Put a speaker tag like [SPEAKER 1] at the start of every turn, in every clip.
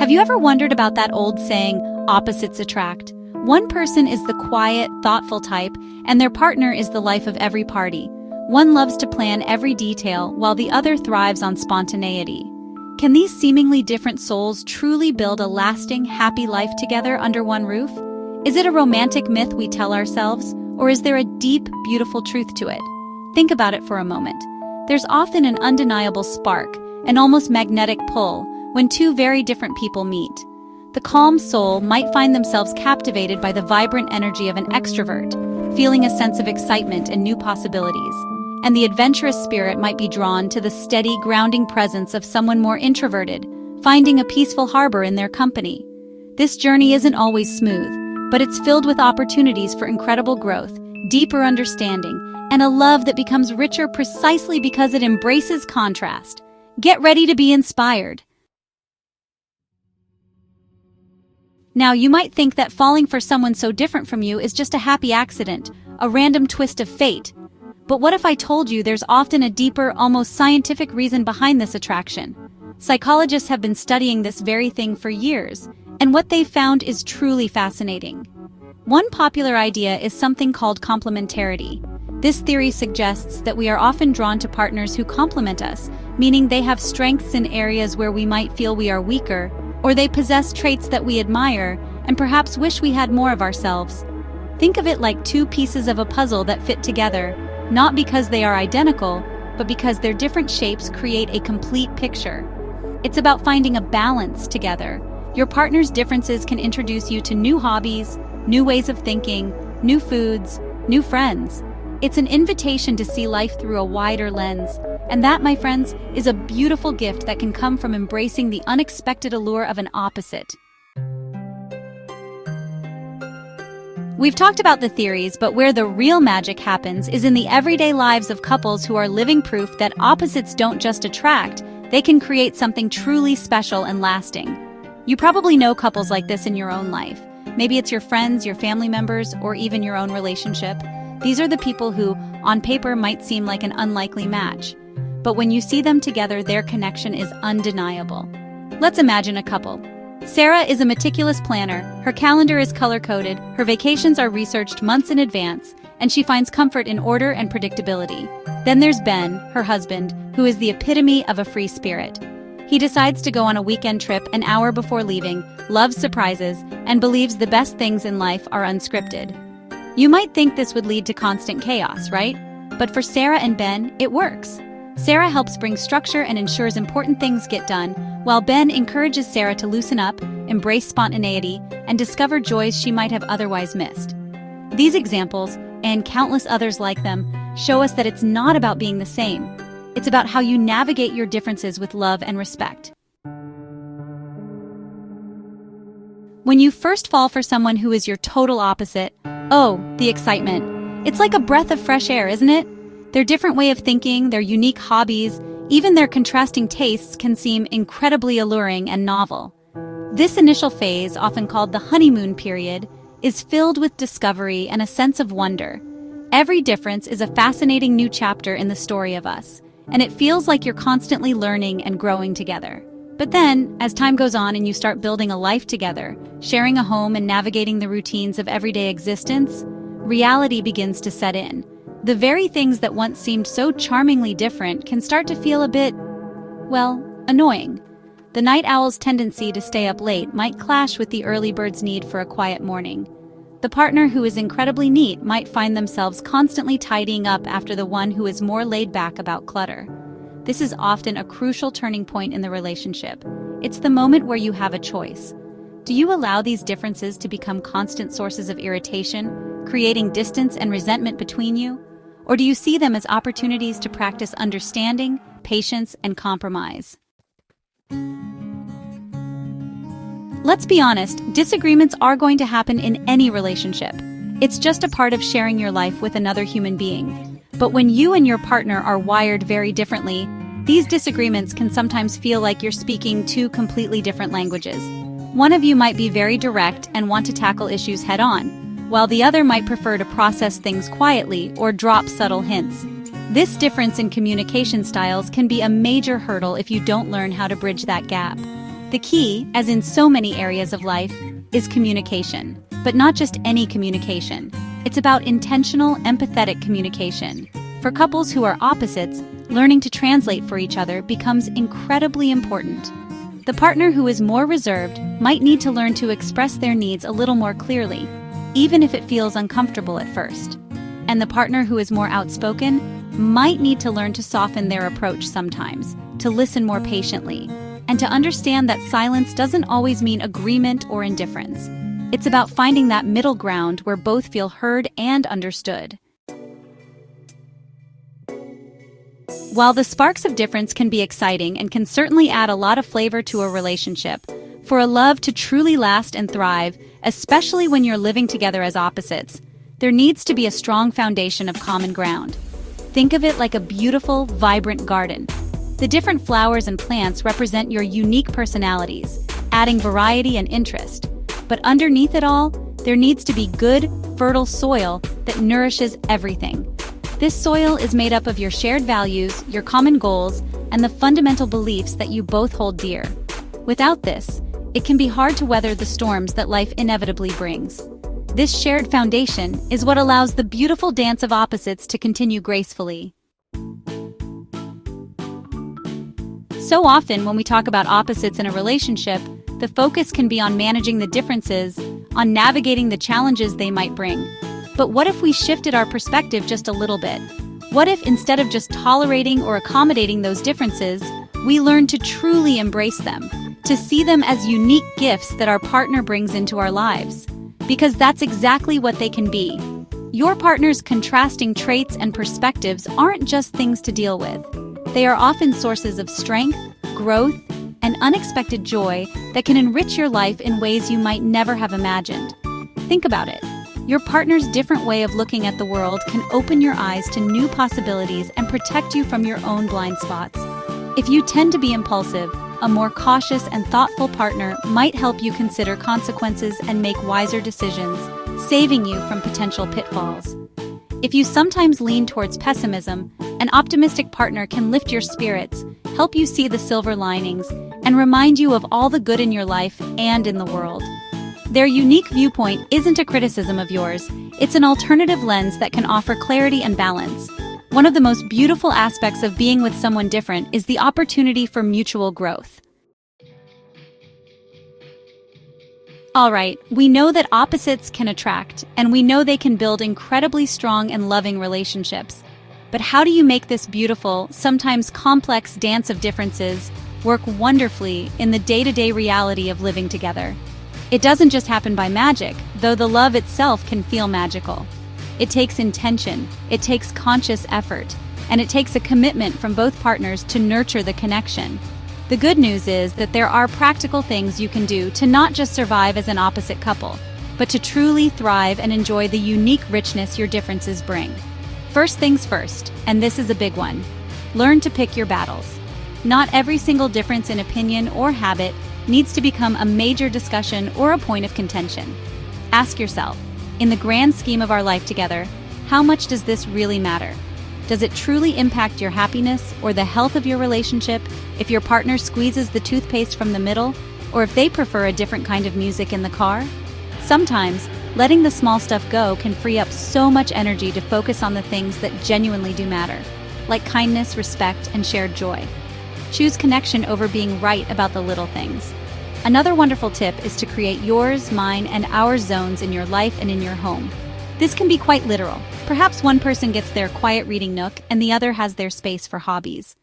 [SPEAKER 1] Have you ever wondered about that old saying, opposites attract? One person is the quiet, thoughtful type, and their partner is the life of every party. One loves to plan every detail, while the other thrives on spontaneity. Can these seemingly different souls truly build a lasting, happy life together under one roof? Is it a romantic myth we tell ourselves, or is there a deep, beautiful truth to it? Think about it for a moment. There's often an undeniable spark, an almost magnetic pull, when two very different people meet. The calm soul might find themselves captivated by the vibrant energy of an extrovert, feeling a sense of excitement and new possibilities. And the adventurous spirit might be drawn to the steady, grounding presence of someone more introverted, finding a peaceful harbor in their company. This journey isn't always smooth, but it's filled with opportunities for incredible growth, deeper understanding, and a love that becomes richer precisely because it embraces contrast. Get ready to be inspired. Now, you might think that falling for someone so different from you is just a happy accident, a random twist of fate. But what if I told you there's often a deeper, almost scientific reason behind this attraction? Psychologists have been studying this very thing for years, and what they've found is truly fascinating. One popular idea is something called complementarity. This theory suggests that we are often drawn to partners who complement us, meaning they have strengths in areas where we might feel we are weaker, or they possess traits that we admire and perhaps wish we had more of ourselves. Think of it like two pieces of a puzzle that fit together, not because they are identical, but because their different shapes create a complete picture. It's about finding a balance together. Your partner's differences can introduce you to new hobbies, new ways of thinking, new foods, new friends. It's an invitation to see life through a wider lens. And that, my friends, is a beautiful gift that can come from embracing the unexpected allure of an opposite. We've talked about the theories, but where the real magic happens is in the everyday lives of couples who are living proof that opposites don't just attract, they can create something truly special and lasting. You probably know couples like this in your own life. Maybe it's your friends, your family members, or even your own relationship. These are the people who, on paper, might seem like an unlikely match. But when you see them together, their connection is undeniable. Let's imagine a couple. Sarah is a meticulous planner, her calendar is color-coded, her vacations are researched months in advance, and she finds comfort in order and predictability. Then there's Ben, her husband, who is the epitome of a free spirit. He decides to go on a weekend trip an hour before leaving, loves surprises, and believes the best things in life are unscripted. You might think this would lead to constant chaos, right? But for Sarah and Ben, it works. Sarah helps bring structure and ensures important things get done, while Ben encourages Sarah to loosen up, embrace spontaneity, and discover joys she might have otherwise missed. These examples, and countless others like them, show us that it's not about being the same. It's about how you navigate your differences with love and respect. When you first fall for someone who is your total opposite, oh, the excitement. It's like a breath of fresh air, isn't it? Their different way of thinking, their unique hobbies, even their contrasting tastes can seem incredibly alluring and novel. This initial phase, often called the honeymoon period, is filled with discovery and a sense of wonder. Every difference is a fascinating new chapter in the story of us, and it feels like you're constantly learning and growing together. But then, as time goes on and you start building a life together, sharing a home and navigating the routines of everyday existence, reality begins to set in. The very things that once seemed so charmingly different can start to feel a bit, well, annoying. The night owl's tendency to stay up late might clash with the early bird's need for a quiet morning. The partner who is incredibly neat might find themselves constantly tidying up after the one who is more laid back about clutter. This is often a crucial turning point in the relationship. It's the moment where you have a choice. Do you allow these differences to become constant sources of irritation, creating distance and resentment between you? Or do you see them as opportunities to practice understanding, patience, and compromise? Let's be honest, disagreements are going to happen in any relationship. It's just a part of sharing your life with another human being. But when you and your partner are wired very differently, these disagreements can sometimes feel like you're speaking two completely different languages. One of you might be very direct and want to tackle issues head-on, while the other might prefer to process things quietly or drop subtle hints. This difference in communication styles can be a major hurdle if you don't learn how to bridge that gap. The key, as in so many areas of life, is communication. But not just any communication. It's about intentional, empathetic communication. For couples who are opposites, learning to translate for each other becomes incredibly important. The partner who is more reserved might need to learn to express their needs a little more clearly, even if it feels uncomfortable at first. And the partner who is more outspoken might need to learn to soften their approach sometimes, to listen more patiently, and to understand that silence doesn't always mean agreement or indifference. It's about finding that middle ground where both feel heard and understood. While the sparks of difference can be exciting and can certainly add a lot of flavor to a relationship, for a love to truly last and thrive, especially when you're living together as opposites, there needs to be a strong foundation of common ground. Think of it like a beautiful, vibrant garden. The different flowers and plants represent your unique personalities, adding variety and interest. But underneath it all, there needs to be good, fertile soil that nourishes everything. This soil is made up of your shared values, your common goals, and the fundamental beliefs that you both hold dear. Without this, it can be hard to weather the storms that life inevitably brings. This shared foundation is what allows the beautiful dance of opposites to continue gracefully. So often, when we talk about opposites in a relationship, the focus can be on managing the differences, on navigating the challenges they might bring. But what if we shifted our perspective just a little bit? What if instead of just tolerating or accommodating those differences, we learn to truly embrace them, to see them as unique gifts that our partner brings into our lives? Because that's exactly what they can be. Your partner's contrasting traits and perspectives aren't just things to deal with. They are often sources of strength, growth, and unexpected joy that can enrich your life in ways you might never have imagined. Think about it. Your partner's different way of looking at the world can open your eyes to new possibilities and protect you from your own blind spots. If you tend to be impulsive, a more cautious and thoughtful partner might help you consider consequences and make wiser decisions, saving you from potential pitfalls. If you sometimes lean towards pessimism, an optimistic partner can lift your spirits, help you see the silver linings, and remind you of all the good in your life and in the world. Their unique viewpoint isn't a criticism of yours, it's an alternative lens that can offer clarity and balance. One of the most beautiful aspects of being with someone different is the opportunity for mutual growth. All right, we know that opposites can attract, and we know they can build incredibly strong and loving relationships. But how do you make this beautiful, sometimes complex dance of differences work wonderfully in the day-to-day reality of living together? It doesn't just happen by magic, though the love itself can feel magical. It takes intention, it takes conscious effort, and it takes a commitment from both partners to nurture the connection. The good news is that there are practical things you can do to not just survive as an opposite couple, but to truly thrive and enjoy the unique richness your differences bring. First things first, and this is a big one, learn to pick your battles. Not every single difference in opinion or habit needs to become a major discussion or a point of contention. Ask yourself, in the grand scheme of our life together, how much does this really matter? Does it truly impact your happiness or the health of your relationship if your partner squeezes the toothpaste from the middle, or if they prefer a different kind of music in the car? Sometimes, letting the small stuff go can free up so much energy to focus on the things that genuinely do matter, like kindness, respect, and shared joy. Choose connection over being right about the little things. Another wonderful tip is to create yours, mine, and our zones in your life and in your home. This can be quite literal. Perhaps one person gets their quiet reading nook and the other has their space for hobbies.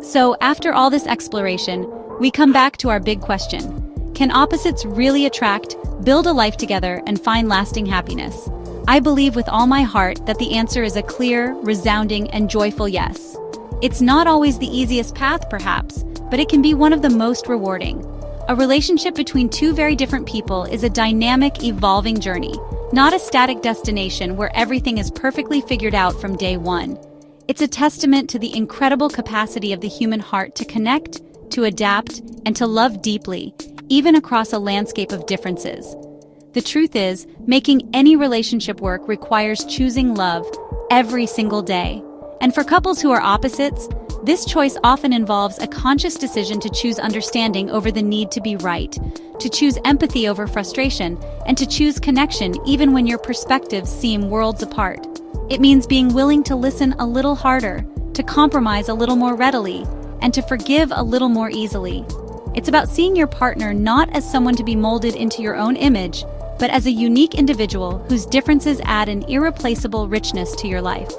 [SPEAKER 1] So, after all this exploration, we come back to our big question. Can opposites really attract, build a life together, and find lasting happiness? I believe with all my heart that the answer is a clear, resounding, and joyful yes. It's not always the easiest path, perhaps, but it can be one of the most rewarding. A relationship between two very different people is a dynamic, evolving journey, not a static destination where everything is perfectly figured out from day one. It's a testament to the incredible capacity of the human heart to connect, to adapt, and to love deeply, even across a landscape of differences. The truth is, making any relationship work requires choosing love every single day. And for couples who are opposites, This choice often involves a conscious decision to choose understanding over the need to be right, to choose empathy over frustration, and to choose connection even when your perspectives seem worlds apart. It means being willing to listen a little harder, to compromise a little more readily, and to forgive a little more easily. It's about seeing your partner not as someone to be molded into your own image, but as a unique individual whose differences add an irreplaceable richness to your life.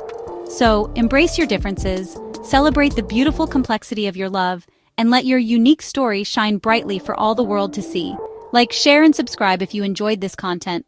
[SPEAKER 1] So, embrace your differences, celebrate the beautiful complexity of your love, and let your unique story shine brightly for all the world to see. Like, share, and subscribe if you enjoyed this content.